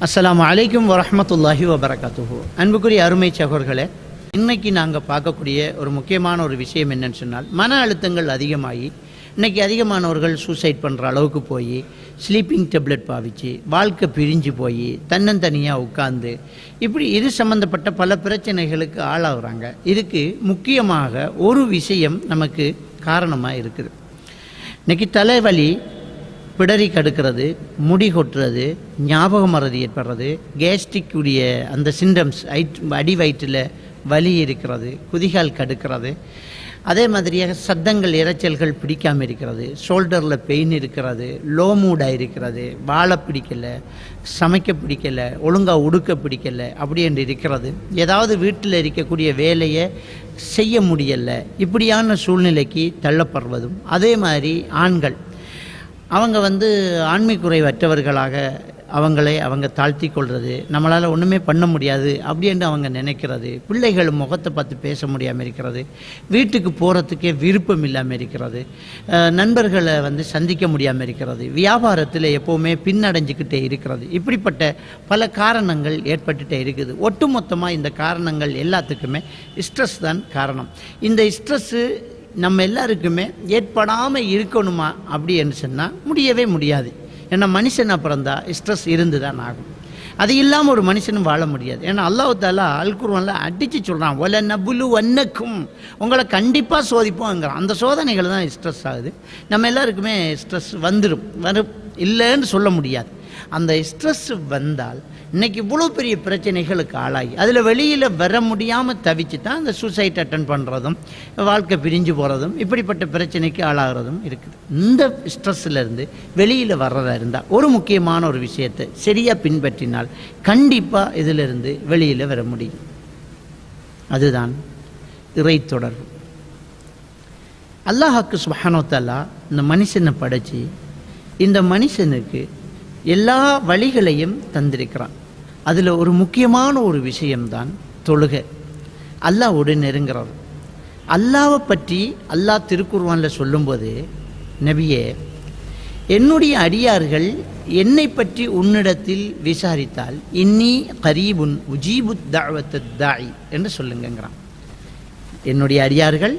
அஸ்ஸலாமு அலைக்கும் வரஹ்மத்துல்லாஹி வபரகாத்துஹு. அன்புக்குரிய அருமை சகோதரர்களே, இன்றைக்கி நாங்கள் பார்க்கக்கூடிய ஒரு முக்கியமான ஒரு விஷயம் என்னன்னு சொன்னால், மன அழுத்தங்கள் அதிகமாகி இன்றைக்கி அதிகமானவர்கள் சூசைட் பண்ணுற அளவுக்கு போய் ஸ்லீப்பிங் டேப்லெட் பாவிச்சு வாழ்க்கை பிரிஞ்சு போய் தன்னந்தனியாக உட்கார்ந்து இப்படி இது சம்மந்தப்பட்ட பல பிரச்சனைகளுக்கு ஆளாகிறாங்க. இதுக்கு முக்கியமாக ஒரு விஷயம் நமக்கு காரணமாக இருக்குது. இன்றைக்கி தலைவலி, பிடரி கடுக்கிறது, முடி கொட்டுறது, ஞாபக மறதி ஏற்படுறது, கேஸ்ட்ரிக் உடைய அந்த சிம்டம்ஸ், அடி வயிற்றில் வலி இருக்கிறது, குதிகால் கடுக்கிறது, அதே மாதிரியாக சத்தங்கள் இரைச்சல்கள் பிடிக்காமல் இருக்கிறது, ஷோல்டரில் பெயின் இருக்கிறது, லோ மூடாக இருக்கிறது, வாழ பிடிக்கலை, சமைக்க பிடிக்கலை, ஒழுங்காக உடுக்க பிடிக்கலை, அப்படி என்று இருக்கிறது. ஏதாவது வீட்டில் இருக்கக்கூடிய வேலையை செய்ய முடியலை, இப்படியான சூழ்நிலைக்கு தள்ளப்படுவதும். அதே மாதிரி ஆண்கள் அவங்க ஆண்மை குறைவற்றவர்களாக அவங்க தாழ்த்தி கொள்வது, நம்மளால் ஒன்றுமே பண்ண முடியாது அப்படின்னு அவங்க நினைக்கிறது, பிள்ளைகள் முகத்தை பார்த்து பேச முடியாமல் இருக்கிறது, வீட்டுக்கு போகிறதுக்கே விருப்பம் இல்லாமல் இருக்கிறது, நண்பர்களை சந்திக்க முடியாமல் இருக்கிறது, வியாபாரத்தில் எப்போவுமே பின்னடைஞ்சிக்கிட்டே இருக்கிறது. இப்படிப்பட்ட பல காரணங்கள் ஏற்பட்டுகிட்டே இருக்குது. ஒட்டுமொத்தமாக இந்த காரணங்கள் எல்லாத்துக்குமே ஸ்ட்ரெஸ் தான் காரணம். இந்த ஸ்ட்ரெஸ்ஸு நம்ம எல்லாருக்குமே ஏற்படாமல் இருக்கணுமா அப்படின்னு சொன்னால் முடியவே முடியாது. ஏன்னா மனுஷன் பிறந்தா ஸ்ட்ரெஸ் இருந்து தான் ஆகும். அது இல்லாமல் ஒரு மனுஷனும் வாழ முடியாது. ஏன்னா அல்லாஹ் தஆலா அல் குர்ஆனில் அடித்து சொல்கிறான், வல நபுலு வன்னக்கும், உங்களை கண்டிப்பாக சோதிப்போங்கிறான். அந்த சோதனைகள் தான் ஸ்ட்ரெஸ் ஆகுது. நம்ம எல்லாருக்குமே ஸ்ட்ரெஸ் வரும் இல்லைன்னு சொல்ல முடியாது. அந்த ஸ்ட்ரெஸ் வந்தால் இன்றைக்கி இவ்வளோ பெரிய பிரச்சனைகளுக்கு ஆளாகி அதில் வெளியில் வர முடியாமல் தவிச்சு தான் அந்த சூசைட் அட்டன் பண்ணுறதும், வாழ்க்கை பிரிஞ்சு போகிறதும், இப்படிப்பட்ட பிரச்சனைக்கு ஆளாகிறதும் இருக்குது. இந்த ஸ்ட்ரெஸ்ஸிலேருந்து வெளியில் வர்றதா இருந்தால் ஒரு முக்கியமான ஒரு விஷயத்தை சரியாக பின்பற்றினால் கண்டிப்பாக இதிலிருந்து வெளியில் வர முடியும். அதுதான் இறை தொடர்பு. அல்லாஹ்வுக்கு சுப்ஹானஹு வ தஆலா இந்த மனுஷனை படைச்சி இந்த மனுஷனுக்கு எல்லா வழிகளையும் தந்திருக்கிறான். அதில் ஒரு முக்கியமான ஒரு விஷயம்தான் தொழுகை. அல்லாஹ்வோடு நெருங்கிறது. அல்லாஹ்வை பற்றி அல்லாஹ் திருக்குர்ஆனில் சொல்லும்போது, நபியே, என்னுடைய அடியார்கள் என்னை பற்றி உன்னிடத்தில் விசாரித்தால் இன்னி கரீபுன் உஜீபுத் தஅவத்தத் தாஇ என்று சொல்லுங்கிறான். என்னுடைய அடியார்கள்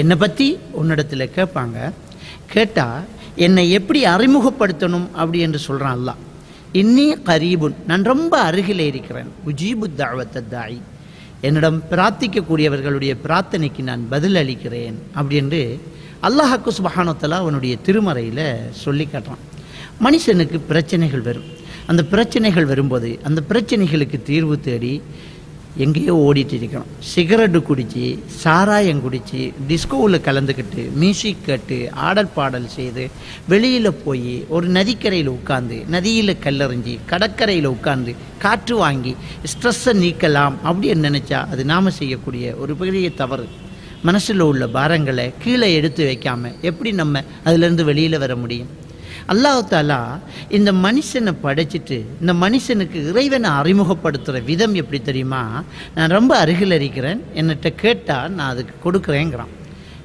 என்னை பற்றி உன்னிடத்தில் கேட்பாங்க. கேட்டால் என்னை எப்படி அறிமுகப்படுத்தணும் அப்படி என்று சொல்கிறான் அல்லாஹ். இன்னி கரீபுன், நான் ரொம்ப அருகில் இருக்கிறேன். உஜீபுத் தஅவத்தத் தாஇ, என்னிடம் பிரார்த்திக்கக்கூடியவர்களுடைய பிரார்த்தனைக்கு நான் பதில் அளிக்கிறேன் அப்படி என்று அல்லாஹ்வுக்கு சுப்ஹானஹு வ தஆலா அவனுடைய திருமறையில் சொல்லி காட்டுறான். மனுஷனுக்கு பிரச்சனைகள் வரும். அந்த பிரச்சனைகள் வரும்போது அந்த பிரச்சனைகளுக்கு தீர்வு தேடி எங்கேயோ ஓடிட்டு இருக்கணும். சிகரெட்டு குடித்து, சாராயம் குடித்து, டிஸ்கோவில் கலந்துக்கிட்டு, மியூசிக் கேட்டு, ஆடல் பாடல் செய்து, வெளியில் போய் ஒரு நதிக்கரையில் உட்காந்து, நதியில் கல்லறிஞ்சி, கடற்கரையில் உட்காந்து காற்று வாங்கி ஸ்ட்ரெஸ்ஸை நீக்கலாம் அப்படின்னு நினச்சா அது நாம் செய்யக்கூடிய ஒரு பெரிய தவறு. மனசில் உள்ள பாரங்களை கீழே எடுத்து வைக்காமல் எப்படி நம்ம அதிலேருந்து வெளியில் வர முடியும்? அல்லாஹ் தஆலா இந்த மனுஷனை படைச்சிட்டு இந்த மனுஷனுக்கு இறைவனை அறிமுகப்படுத்துகிற விதம் எப்படி தெரியுமா? நான் ரொம்ப அருகில் இருக்கிறேன், என்னகிட்ட கேட்டால் நான் அதுக்கு கொடுக்குறேங்கிறான்.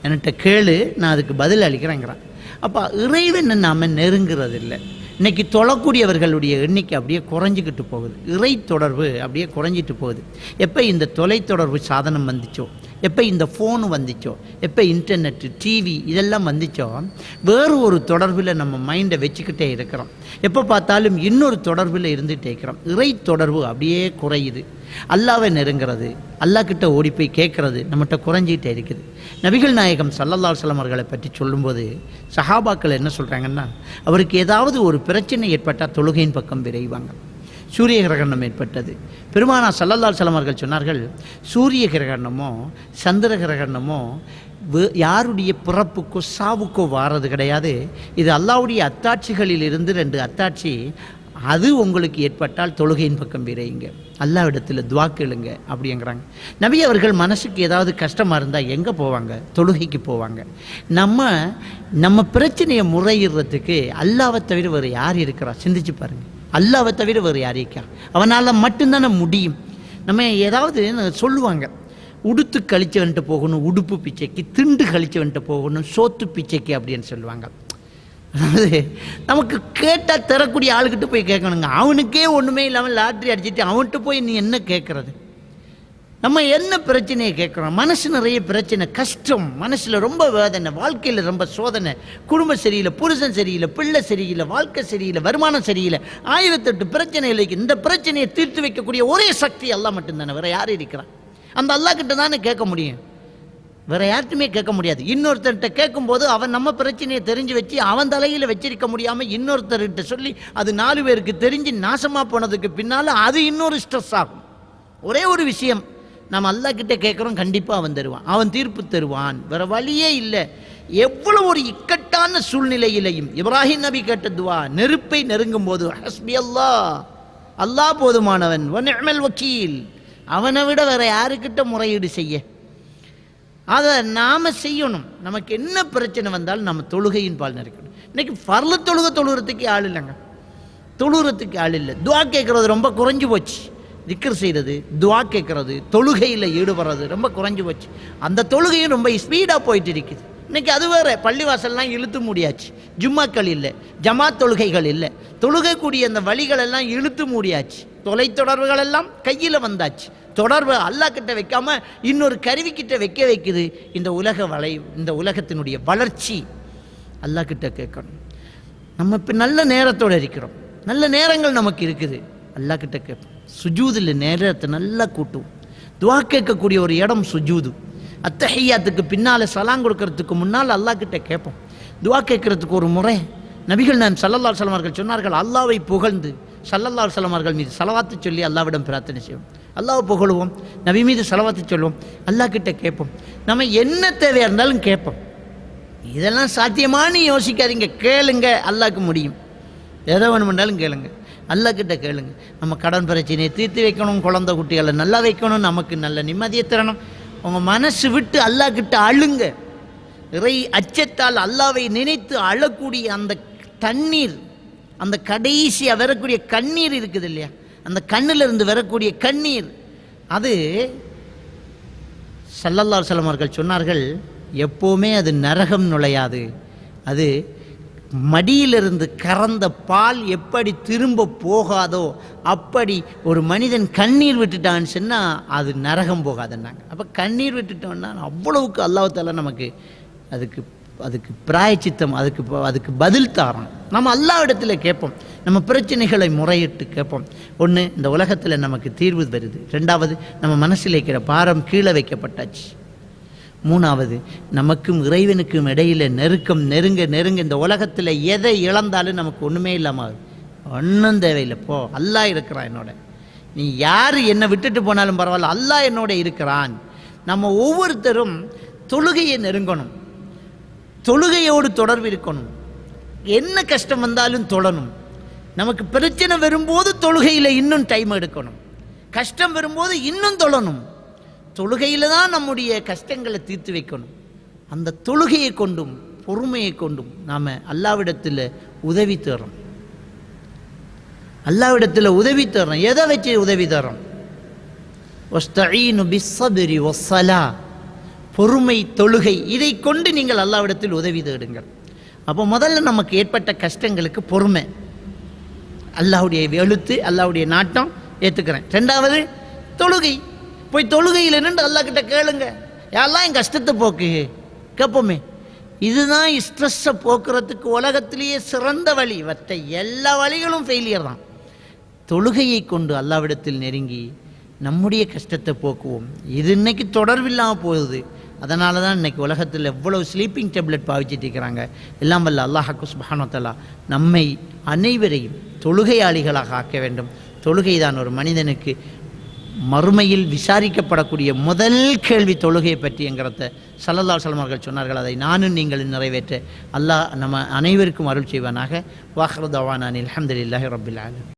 என்கிட்ட கேளு, நான் அதுக்கு பதில் அளிக்கிறேங்கிறான். அப்போ இறைவனை நாம் நெருங்குறதில்லை. இன்றைக்கி தொழக்கூடியவர்களுடைய எண்ணிக்கை அப்படியே குறைஞ்சிக்கிட்டு போகுது. இறை தொடர்பு அப்படியே குறைஞ்சிட்டு போகுது. எப்போ இந்த தொலைத்தொடர்பு சாதனம் வந்துச்சோ, எப்போ இந்த ஃபோனு வந்துச்சோ, எப்போ இன்டர்நெட்டு, டிவி இதெல்லாம் வந்துச்சோ, வேறு ஒரு தொடர்பில் நம்ம மைண்டை வச்சுக்கிட்டே இருக்கிறோம். எப்போ பார்த்தாலும் இன்னொரு தொடர்பில் இருந்துகிட்டே இருக்கிறோம். இறை தொடர்பு அப்படியே குறையுது. அல்லாஹ்வை நெருங்கிறது, அல்லாஹ்கிட்ட ஓடி போய் கேட்குறது நம்மகிட்ட குறைஞ்சிக்கிட்டே இருக்குது. நபிகள் நாயகம் ஸல்லல்லாஹு அலைஹி வஸல்லம் அவர்களை பற்றி சொல்லும்போது சஹாபாக்கள் என்ன சொல்கிறாங்கன்னா, அவருக்கு ஏதாவது ஒரு பிரச்சனை ஏற்பட்டால் தொழுகையின் பக்கம் விரைவாங்க. சூரிய கிரகணம் ஏற்பட்டது. பெருமானார் ஸல்லல்லாஹு அலைஹி வஸல்லம் அவர்கள் சொன்னார்கள், சூரிய கிரகணமோ சந்திர கிரகணமோ யாருடைய பிறப்புக்கோ சாவுக்கோ வாரது கிடையாது. இது அல்லாஹ்வுடைய அத்தாட்சிகளில் இருந்து 2 அத்தாட்சி. அது உங்களுக்கு ஏற்பட்டால் தொழுகையின் பக்கம் விரையுங்க, அல்லாஹ்விடத்தில் துஆ கேளுங்க அப்படிங்கிறாங்க. நபி அவர்கள் மனசுக்கு ஏதாவது கஷ்டமாக இருந்தால் எங்கே போவாங்க? தொழுகைக்கு போவாங்க. நம்ம பிரச்சனையை முறையிடுறதுக்கு அல்லாஹ்வை தவிர வேறு யார் இருக்கிறா? சிந்திச்சு பாருங்கள். அல்லாஹ்வை தவிர வேறு யார் இருக்கா? அவனால் மட்டும்தானே முடியும். நம்ம ஏதாவது சொல்லுவாங்க, உடுத்து கழிச்சவன்ட்டு போகணும் உடுப்பு பிச்சைக்கு, திண்டு கழிச்சவன்ட்டு போகணும் சோத்து பிச்சைக்கு அப்படின்னு சொல்லுவாங்க. அதாவது நமக்கு கேட்டால் தரக்கூடிய ஆளுக்கிட்ட போய் கேட்கணுங்க. அவனுக்கே ஒன்றுமே இல்லாமல் லாட்ரி அடிச்சுட்டு அவன்கிட்ட போய் நீ என்ன கேட்குறது? நம்ம என்ன பிரச்சனையை கேட்குறோம்? மனசு நிறைய பிரச்சனை, கஷ்டம், மனசில் ரொம்ப வேதனை, வாழ்க்கையில் ரொம்ப சோதனை, குடும்பம் சரியில்லை, புருஷன் சரியில்லை, பிள்ளை சரியில்லை, வாழ்க்கை சரியில்லை, வருமானம் சரியில்லை, 1008 பிரச்சனைகள். இந்த பிரச்சனையை தீர்த்து வைக்கக்கூடிய ஒரே சக்தி அல்லாஹ் மட்டும்தானே, வேற யார் இருக்கிறான்? அந்த அல்லாஹ் கிட்ட தானே கேட்க முடியும், வேற யார்ட்டுமே கேட்க முடியாது. இன்னொருத்தர்கிட்ட கேட்கும்போது அவன் நம்ம பிரச்சனையை தெரிஞ்சு வச்சு அவன் தலையில் வச்சிருக்க முடியாமல் இன்னொருத்தர்கிட்ட சொல்லி அது 4 பேருக்கு தெரிஞ்சு நாசமாக போனதுக்கு பின்னால் அது இன்னொரு ஸ்ட்ரெஸ் ஆகும். ஒரே ஒரு விஷயம், நம்ம அல்லாஹ் கிட்ட கேட்குறோம், கண்டிப்பாக அவன் தருவான், அவன் தீர்ப்பு தருவான், வேற வழியே இல்லை. எவ்வளவு ஒரு இக்கட்டான சூழ்நிலையிலையும் இப்ராஹிம் நபி கேட்ட துவா, நெருப்பை நெருங்கும் போது ஹஸ்பி அல்லாஹ், அல்லாஹ் போதுமானவன், வ நிஅமல் வக்கீல், அவனை விட வேற யாருக்கிட்ட முறையீடு செய்ய? அதை நாம் செய்யணும். நமக்கு என்ன பிரச்சனை வந்தாலும் நம்ம தொழுகையின் பால் நினைக்கணும். இன்னைக்கு ஃபர்லு தொழுகிறதுக்கு ஆள் இல்லைங்க, தொழுகிறதுக்கு ஆள் இல்லை. துவா கேட்குறது ரொம்ப குறைஞ்சி போச்சு. திக்ர் செய்கிறது, துவா கேட்குறது, தொழுகையில் ஈடுபடுறது ரொம்ப குறைஞ்சி போச்சு. அந்த தொழுகையும் ரொம்ப ஸ்பீடாக போயிட்டு இருக்குது. இன்றைக்கி அது வேறு, பள்ளிவாசல்லாம் இழுத்து மூடியாச்சு, ஜும்மாக்கள் இல்லை, ஜமாத் தொழுகைகள் இல்லை, தொழுகக்கூடிய அந்த வழிகளெல்லாம் இழுத்து மூடியாச்சு, தொலைத்தொடர்புகள் எல்லாம் கையில் வந்தாச்சு. தொடர்பு அல்லாஹ் கிட்ட வைக்காம இன்னொரு கருவிக்கிட்ட வைக்குது. இந்த இந்த உலகத்தினுடைய வளர்ச்சி அல்லாஹ் கிட்ட கேட்கணும். நம்ம இப்போ நல்ல நேரத்தோடு இருக்கிறோம், நல்ல நேரங்கள் நமக்கு இருக்குது, அல்லாஹ் கிட்ட கேட்போம். சுஜூதில் நேரத்தை நல்லா கூட்டும். துவா கேட்கக்கூடிய ஒரு இடம் சுஜூது. அத்தஹியாத்துக்கு பின்னால் சலாம் கொடுக்கறதுக்கு முன்னால் அல்லாஹ் கிட்ட கேட்போம். துவா கேட்கறதுக்கு ஒரு முறை நபிகள் நான் ஸல்லல்லாஹு அலைஹி வஸல்லம் அவர்கள் சொன்னார்கள், அல்லாஹ்வை புகழ்ந்து ஸல்லல்லாஹு அலைஹி வஸல்லம் அவர்கள் மீது ஸலவாத்து சொல்லி அல்லாஹ்விடம் பிரார்த்தனை செய்வோம். அல்லாஹ்வை புகழுவோம், நபி மீது ஸலவாத்து சொல்லுவோம், அல்லாஹ் கிட்ட கேட்போம். நம்ம என்ன தேவையாக இருந்தாலும் கேட்போம். இதெல்லாம் சாத்தியமானு யோசிக்காதீங்க, கேளுங்க, அல்லாஹ்க்கு முடியும். எதை வேணுமென்றாலும் கேளுங்க, அல்லாஹ் கிட்ட கேளுங்க. நம்ம கடன் பிரச்சனையை தீர்த்து வைக்கணும், குழந்தை குட்டிகளை நல்லா வைக்கணும், நமக்கு நல்ல நிம்மதியை தரணும். உங்கள் மனசு விட்டு அல்லாஹ் கிட்ட அழுங்க. இறை அச்சத்தால் அல்லாஹ்வை நினைத்து அழக்கூடிய அந்த தண்ணீர், அந்த கடைசியாக வரக்கூடிய கண்ணீர் இருக்குது இல்லையா, அந்த கண்ணிலிருந்து வரக்கூடிய கண்ணீர், அது ஸல்லல்லாஹு அலைஹி வஸல்லம் அவர்கள் சொன்னார்கள், எப்போவுமே அது நரகம் நுழையாது. அது மடியிலிருந்து கறந்த பால் எப்படி திரும்ப போகாதோ அப்படி ஒரு மனிதன் கண்ணீர் விட்டுட்டான்னு சொன்னால் அது நரகம் போகாதுன்னாங்க. அப்போ கண்ணீர் விட்டுட்டோன்னா அவ்வளவுக்கு அல்லாஹ் தஆலா நமக்கு அதுக்கு பிராயச்சித்தம், அதுக்கு பதில் தாரோம். நம்ம அல்லாஹ் இடத்துல கேட்போம், நம்ம பிரச்சனைகளை முறையிட்டு கேட்போம். ஒன்று, இந்த உலகத்தில் நமக்கு தீர்வு வருது. 2வது, நம்ம மனசில் இருக்கிற பாரம் கீழே வைக்கப்பட்டாச்சு. 3வது, நமக்கும் இறைவனுக்கும் இடையில் நெருக்கம் நெருங்க இந்த உலகத்தில் எதை இழந்தாலும் நமக்கு ஒன்றுமே இல்லாமல் ஒன்றும் தேவையில்லை. போ, அல்லாஹ் இருக்கிறான் என்னோட, நீ யார் என்னை விட்டுட்டு போனாலும் பரவாயில்ல, அல்லாஹ் என்னோட இருக்கிறான். நம்ம ஒவ்வொருத்தரும் தொழுகையை நெருங்கணும், தொழுகையோடு தொடர்பு இருக்கணும். என்ன கஷ்டம் வந்தாலும் தொழணும். நமக்கு பிரச்சனை வரும்போது தொழுகையில் இன்னும் டைம் எடுக்கணும், கஷ்டம் வரும்போது இன்னும் தொழணும். தொழுகையில் தான் நம்முடைய கஷ்டங்களை தீர்த்து வைக்கணும். அந்த தொழுகையை கொண்டும் பொறுமையை கொண்டும் நாம் அல்லாஹ்விடத்தில் உதவி தர்றோம். அல்லாஹ்விடத்தில் உதவி தர்றோம். எதை வச்சு உதவி தர்றோம்? வஸ்தஈனு பிஸ்ஸப்ரி வஸ்ஸலா, பொறுமை, தொழுகை, இதை கொண்டு நீங்கள் அல்லாஹ்விடத்தில் உதவி தேடுங்கள். அப்போ முதல்ல நமக்கு ஏற்பட்ட கஷ்டங்களுக்கு பொறுமை, அல்லாஹ்வுடைய எழுத்து, அல்லாஹ்வுடைய நாட்டம் ஏற்றுக்கிறேன். 2வது தொழுகை. போய் தொழுகையில் நின்று அல்லாஹ் கிட்ட கேளுங்க, யாரெல்லாம் என் கஷ்டத்தை போக்கு கேட்போமே. இதுதான் ஸ்ட்ரெஸ்ஸை போக்குறதுக்கு உலகத்திலேயே சிறந்த வழி. மற்ற எல்லா வழிகளும் ஃபெயிலியர் தான். தொழுகையை கொண்டு அல்லாஹ்விடத்தில் நெருங்கி நம்முடைய கஷ்டத்தை போக்குவோம். இது இன்னைக்கு தொடர்பில்லாமல் போகுது. அதனால தான் இன்றைக்கி உலகத்தில் எவ்வளவு ஸ்லீப்பிங் டேப்லெட் பாவிச்சிட்டு இருக்கிறாங்க. எல்லாம் வல்ல அல்லாஹ் சுப்ஹானஹு வ தஆலா நம்மை அனைவரையும் தொழுகையாளிகளாக ஆக்க வேண்டும். தொழுகை தான் ஒரு மனிதனுக்கு மறுமையில் விசாரிக்கப்படக்கூடிய முதல் கேள்வி தொழுகையை பற்றிங்கிறத ஸல்லல்லாஹு அலைஹி வஸல்லம் அவர்கள் சொன்னார்கள். அதை நானும் நீங்களும் நிறைவேற்ற அல்லாஹ் நம்ம அனைவருக்கும் அருள் செய்வானாக. வாஹிரு தஅவானா அல்ஹம்துலில்லாஹி ரப்பில் ஆலமீன்.